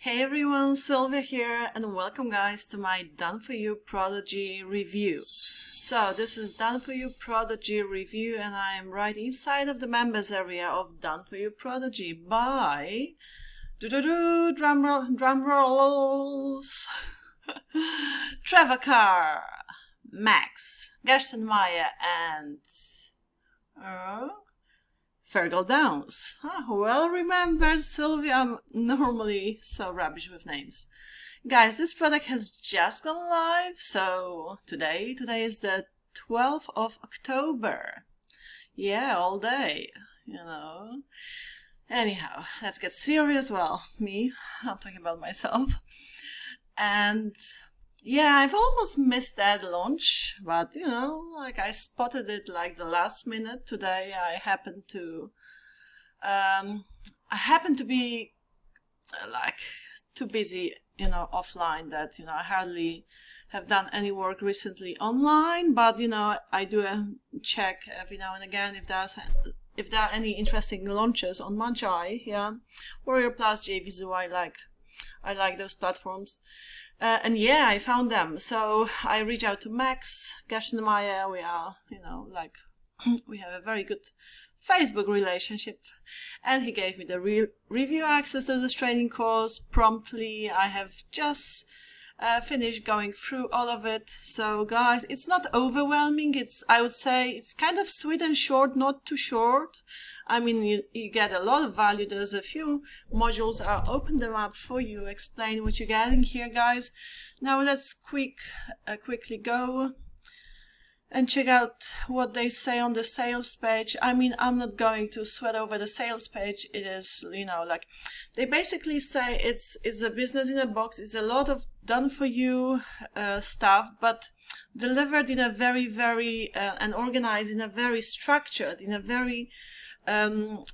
Hey everyone, Sylvia here, and welcome guys to my Done For You Prodigy review. So this is Done For You Prodigy review, and I am right inside of the members area of Done For You Prodigy by drum rolls. Trevor Carr, Max, Gerstenmaier, and Fergal Downs. Well remembered, Sylvia. I'm normally so rubbish with names. Guys, this product has just gone live, so today is the 12th of October. Yeah, all day, Anyhow, let's get serious. Well, I'm talking about myself. And yeah, I've almost missed that launch, but I spotted it like the last minute today. I happened to be like too busy, offline, that I hardly have done any work recently online. But I do check every now and again if there are any interesting launches on Manchai, Warrior Plus, JVZoo. I like those platforms. And yeah, I found them. So I reached out to Max, Gerstenmaier. We are, we have a very good Facebook relationship. And he gave me the review access to this training course promptly. I have just finished going through all of it. So guys, it's not overwhelming. I would say it's kind of sweet and short, not too short. I mean, you get a lot of value. There's a few modules. I'll open them up for you, explain what you're getting here, guys. Now let's quickly go and check out what they say on the sales page. I mean, I'm not going to sweat over the sales page. It is, they basically say it's a business in a box. It's a lot of done for you stuff, but delivered in a very, very and organized in a very structured, in a very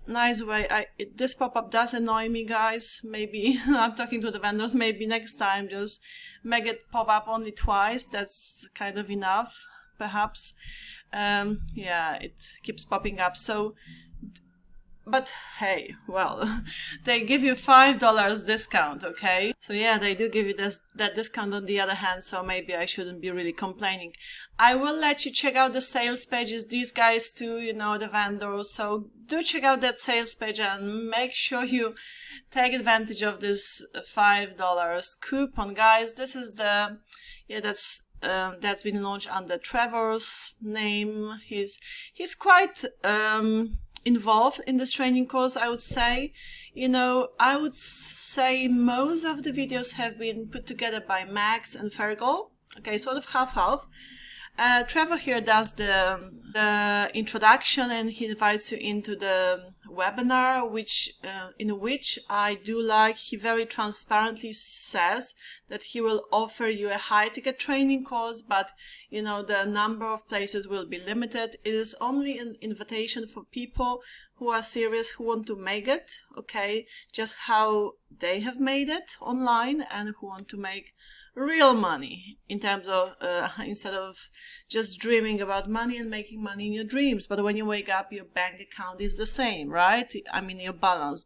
nice way. This pop-up does annoy me, guys. Maybe I'm talking to the vendors. Maybe next time just make it pop up only twice. That's kind of enough, perhaps. Yeah, it keeps popping up. So, but hey, well, they give you $5 discount, okay? So yeah, they do give you that discount on the other hand, so maybe I shouldn't be really complaining. I will let you check out the sales pages, these guys too, the vendors. So do check out that sales page and make sure you take advantage of this $5 coupon, guys. This is that's been launched under Trevor's name. He's quite involved in this training course, I would say. I would say most of the videos have been put together by Max and Fergal. Okay, sort of half-half. Trevor here does the introduction, and he invites you into the webinar, in which I do like. He very transparently says that he will offer you a high-ticket training course, but the number of places will be limited. It is only an invitation for people who are serious, who want to make it, okay, just how they have made it online, and who want to make real money in terms of instead of just dreaming about money and making money in your dreams. But when you wake up, your bank account is the same, right? I mean, your balance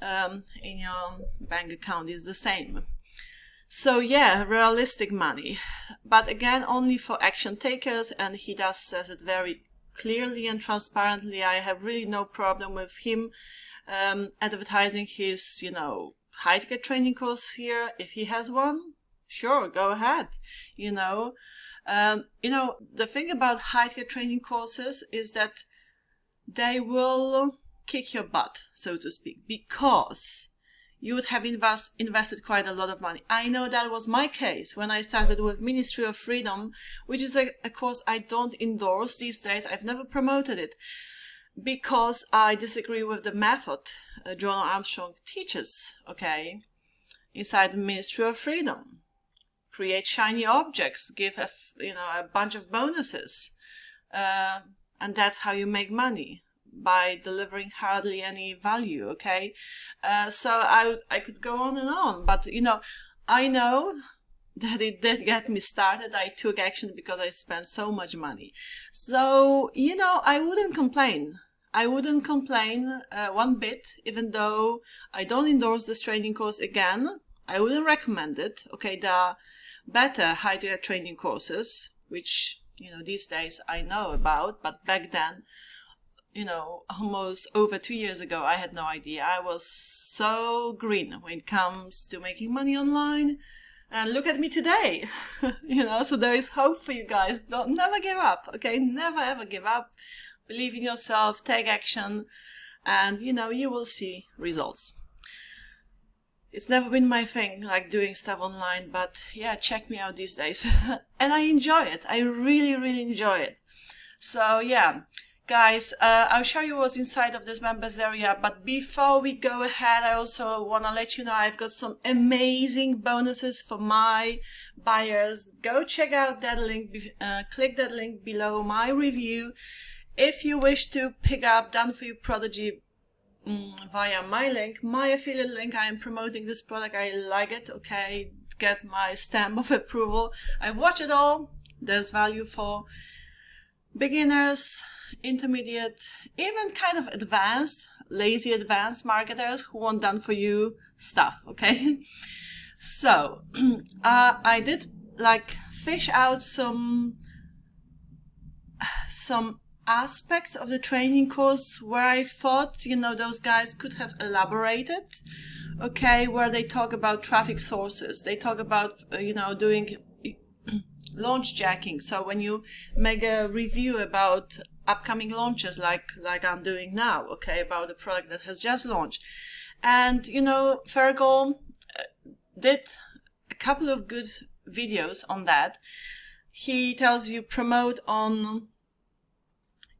in your bank account is the same. So yeah, realistic money, but again, only for action takers. And he says it very clearly and transparently. I have really no problem with him advertising his high-ticket training course here. If he has one, sure, go ahead. The thing about high-ticket training courses is that they will kick your butt, so to speak, because you would have invested quite a lot of money. I know that was my case when I started with Ministry of Freedom, which is a course I don't endorse these days. I've never promoted it, because I disagree with the method John Armstrong teaches, okay, inside the Ministry of Freedom. Create shiny objects, give a bunch of bonuses, and that's how you make money, by delivering hardly any value, okay? So I could go on and on, but I know that it did get me started. I took action because I spent so much money. So, I wouldn't complain. I wouldn't complain one bit, even though I don't endorse this training course again. I wouldn't recommend it. Okay, there are better high-ticket training courses, which, you know, these days I know about, but back then, you know, almost over 2 years ago, I had no idea. I was so green when it comes to making money online. And look at me today, you know, so there is hope for you guys. Never give up, okay? Never ever give up. Believe in yourself, take action, and, you know, you will see results. It's never been my thing, like doing stuff online, but yeah, check me out these days. And I enjoy it. I really, really enjoy it. So yeah, guys, I'll show you what's inside of this members area, but before we go ahead, I also want to let you know I've got some amazing bonuses for my buyers. Go check out that link, click that link below my review. If you wish to pick up Done For You Prodigy via my link, my affiliate link, I am promoting this product. I like it, okay? Get my stamp of approval. I've watched it all. There's value for beginners, intermediate, even kind of advanced, lazy advanced marketers who want done for you stuff, okay? So, I did like fish out some aspects of the training course where I thought, you know, those guys could have elaborated, okay, where they talk about traffic sources. They talk about, you know, doing launch jacking. So when you make a review about upcoming launches, like I'm doing now, okay, about a product that has just launched. And, you know, Fergal did a couple of good videos on that. He tells you promote on,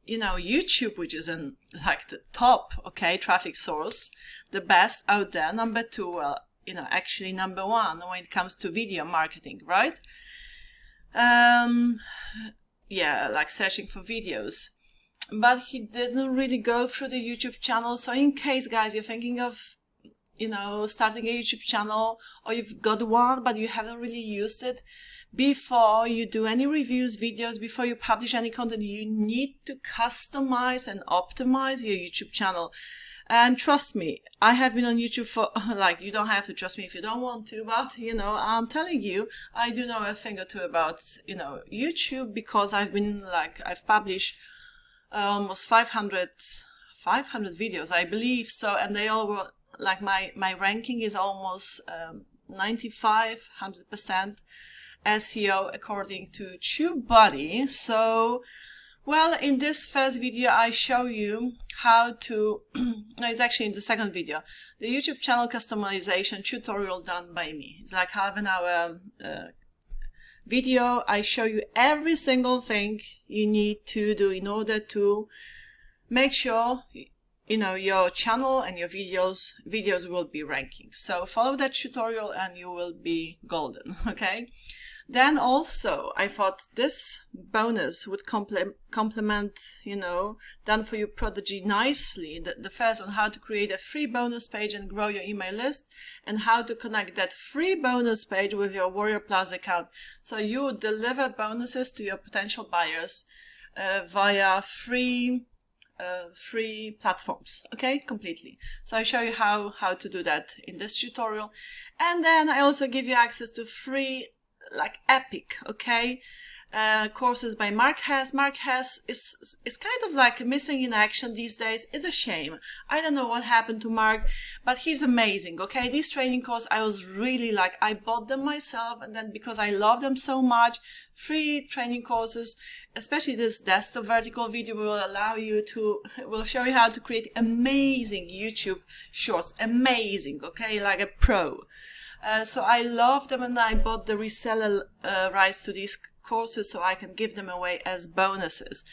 you know, YouTube, which is like the top, okay, traffic source, the best out there. Number 2, well, you know, actually number 1 when it comes to video marketing, right? Yeah, like searching for videos. But he didn't really go through the YouTube channel. So in case, guys, you're thinking of, you know, starting a YouTube channel, or you've got one, but you haven't really used it, before you do any reviews, videos, before you publish any content, you need to customize and optimize your YouTube channel. And trust me, I have been on YouTube for, like, you don't have to trust me if you don't want to, but, you know, I'm telling you, I do know a thing or two about, you know, YouTube, because I've been, like, I've published almost 500 videos, I believe. So, and they all were, like, my ranking is almost 95, 100% SEO according to TubeBuddy. So, well, in this first video, I show you how to, no, it's actually in the second video, the YouTube channel customization tutorial done by me. It's like half an hour video. I show you every single thing you need to do in order to make sure, you know, your channel and your videos will be ranking. So follow that tutorial and you will be golden, okay? Then also, I thought this bonus would complement, you know, Done For You Prodigy nicely. The first on how to create a free bonus page and grow your email list, and how to connect that free bonus page with your Warrior Plus account. So you deliver bonuses to your potential buyers via free platforms, okay, completely. So I show you how to do that in this tutorial. And then I also give you access to free, like, epic, okay, courses by Mark Hess. Mark Hess is kind of like missing in action these days. It's a shame. I don't know what happened to Mark, but he's amazing, okay? These training courses, I was really like, I bought them myself, and then because I love them so much, free training courses, especially this desktop vertical video, will allow you to, will show you how to create amazing YouTube shorts, amazing, okay, like a pro. So I love them, and I bought the reseller rights to these courses so I can give them away as bonuses.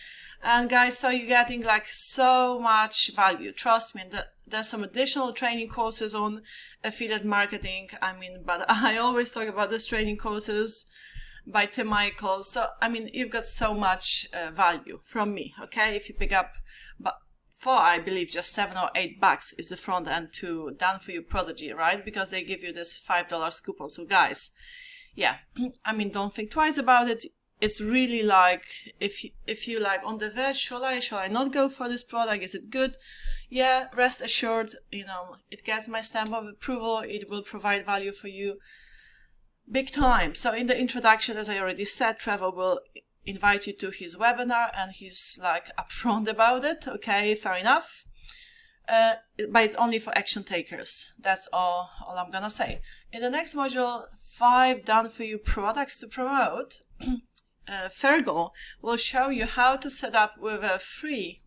And guys, so you're getting like so much value. Trust me, there's some additional training courses on affiliate marketing. I mean, but I always talk about these training courses by Tim Michael. So, I mean, you've got so much value from me, okay? If you pick up, but for, I believe, just $7 or $8 is the front end to Done For You Prodigy, right? Because they give you this $5 coupon. So guys, yeah, I mean, don't think twice about it. it's really like, if you like on the verge, shall I not go for this product? Is it good? Yeah, rest assured, it gets my stamp of approval. It will provide value for you big time. So in the introduction, as I already said, Trevor will invite you to his webinar, and he's like upfront about it. Okay, fair enough. But it's only for action takers. That's all I'm gonna say. In the next module, 5 done for you products to promote, Fergal will show you how to set up with a free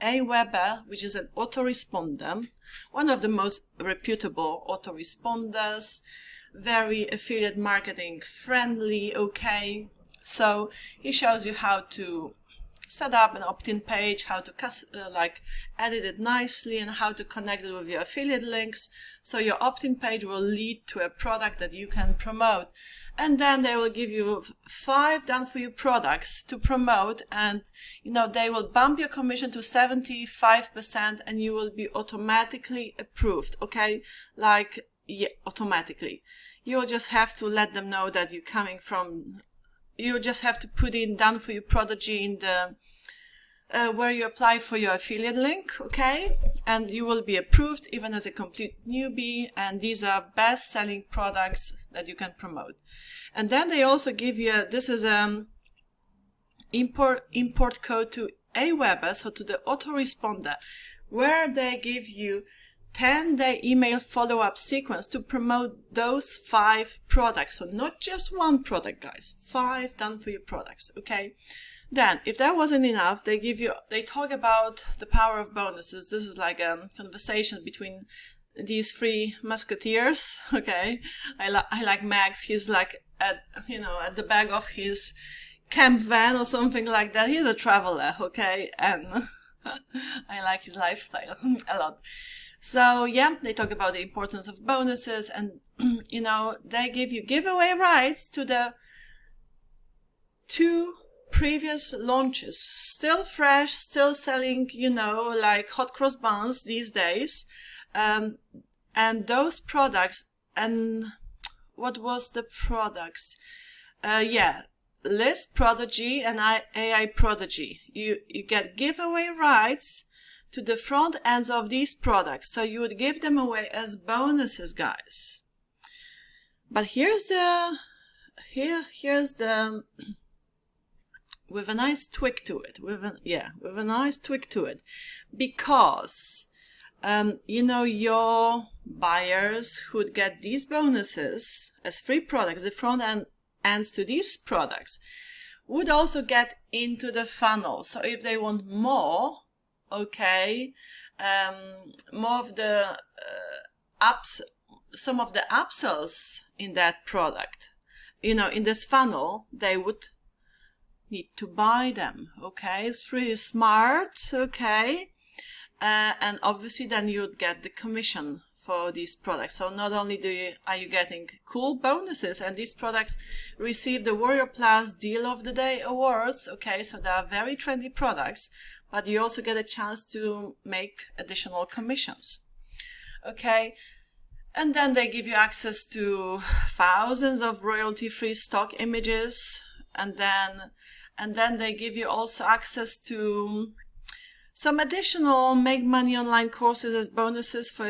Aweber, which is an autoresponder, one of the most reputable autoresponders, very affiliate marketing friendly. Okay, so he shows you how to set up an opt-in page, how to edit it nicely, and how to connect it with your affiliate links, so your opt-in page will lead to a product that you can promote. And then they will give you 5 done for you products to promote, and they will bump your commission to 75%, and you will be automatically approved. Okay, automatically. You will just have to let them know that you're coming from. You just have to put in Done For You Prodigy in the where you apply for your affiliate link, okay? And you will be approved even as a complete newbie, and these are best-selling products that you can promote. And then they also give you, this is import code to Aweber, so to the autoresponder, where they give you 10-day email follow-up sequence to promote those 5 products. So not just one product, guys, 5 done for you products. Okay. Then, if that wasn't enough, they talk about the power of bonuses. This is like a conversation between these 3 musketeers. Okay. I like Max. He's like at the back of his camp van or something like that. He's a traveler. Okay. And I like his lifestyle a lot. So yeah, they talk about the importance of bonuses, and they give you giveaway rights to the 2 previous launches, still fresh, still selling, like hot cross buns these days. And those products, and what was the products? List Prodigy and AI Prodigy. You get giveaway rights to the front ends of these products, so you would give them away as bonuses, guys. But here's the with a nice tweak to it, with a nice tweak to it, because your buyers who'd get these bonuses as free products, the front ends to these products, would also get into the funnel. So if they want more, okay, more of the some of the upsells in that product, in this funnel, they would need to buy them. Okay, it's pretty smart. Okay, and obviously then you'd get the commission for these products. So not only are you getting cool bonuses, and these products receive the Warrior Plus Deal of the Day awards. Okay, so they are very trendy products, but you also get a chance to make additional commissions. Okay, and then they give you access to thousands of royalty-free stock images, and then they give you also access to some additional Make Money Online courses as bonuses for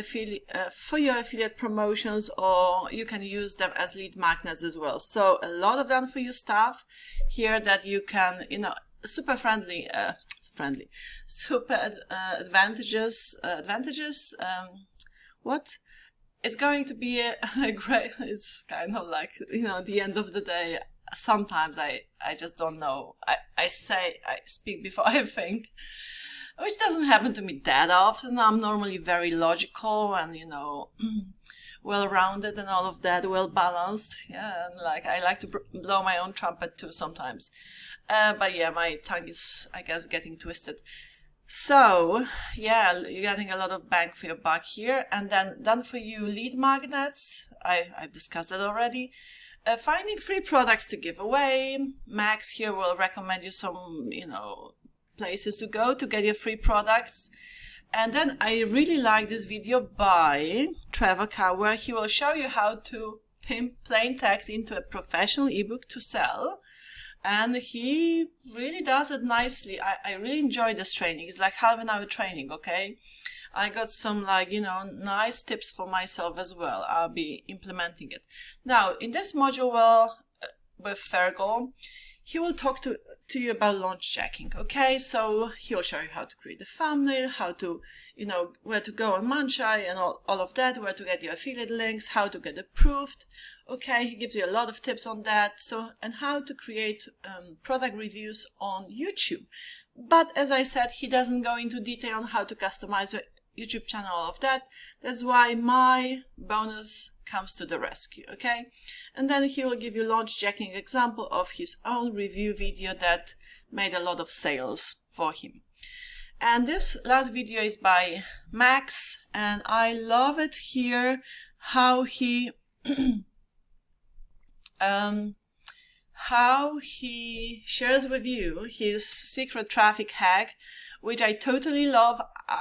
your affiliate promotions, or you can use them as lead magnets as well. So a lot of done for you stuff here that you can, super friendly, super advantages. What? It's going to be a great, it's kind of like, the end of the day. Sometimes I just don't know. I speak before I think, which doesn't happen to me that often. I'm normally very logical and, well-rounded and all of that, well-balanced. Yeah, and I like to blow my own trumpet too sometimes. But yeah, my tongue is, I guess, getting twisted. So, yeah, you're getting a lot of bang for your buck here. And then done for you lead magnets. I've discussed that already. Finding free products to give away. Max here will recommend you some, places to go to get your free products. And then I really like this video by Trevor Carr, where he will show you how to pimp plain text into a professional ebook to sell. and he really does it nicely. I really enjoy this training. It's like half an hour training, okay? I got some, like, you know, nice tips for myself as well. I'll be implementing it. Now, in this module, well, with Fergal, he will talk to you about launch checking, okay? So he'll show you how to create a thumbnail, how to, you know, where to go on Munchai and all of that, where to get your affiliate links, how to get approved, okay? He gives you a lot of tips on that. So, and how to create product reviews on YouTube. But as I said, he doesn't go into detail on how to customize your YouTube channel, all of that. That's why my bonus comes to the rescue, okay? And then he will give you launch checking example of his own review video that made a lot of sales for him. And this last video is by Max, and I love it here how he how he shares with you his secret traffic hack, which I totally love.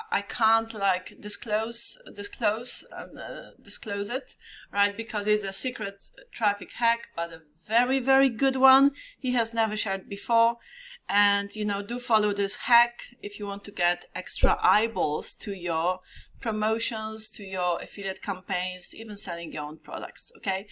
I can't like disclose it, right? Because it's a secret traffic hack, but a very, very good one. He has never shared before. And, you know, do follow this hack if you want to get extra eyeballs to your promotions, to your affiliate campaigns, even selling your own products, okay?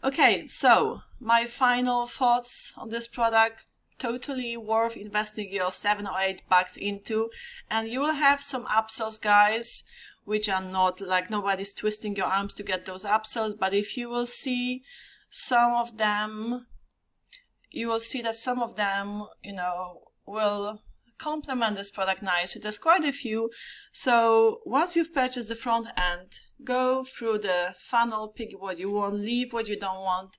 Okay, so my final thoughts on this product. Totally worth investing your $7 or $8 into, and you will have some upsells, guys, which are not like nobody's twisting your arms to get those upsells. But if you will see some of them, you will see that some of them, you know, will complement this product nicely. There's quite a few. So once you've purchased the front end, go through the funnel, pick what you want, leave what you don't want,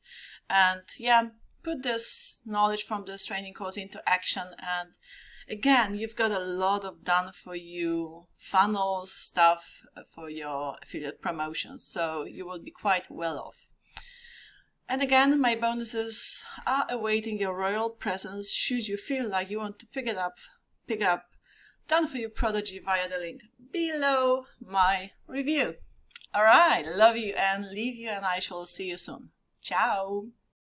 and yeah, put this knowledge from this training course into action. And again, you've got a lot of done for you funnels stuff for your affiliate promotions, so you will be quite well off. And again, my bonuses are awaiting your royal presence should you feel like you want to pick up Done For You Prodigy via the link below my review. Alright, love you and leave you, and I shall see you soon. Ciao!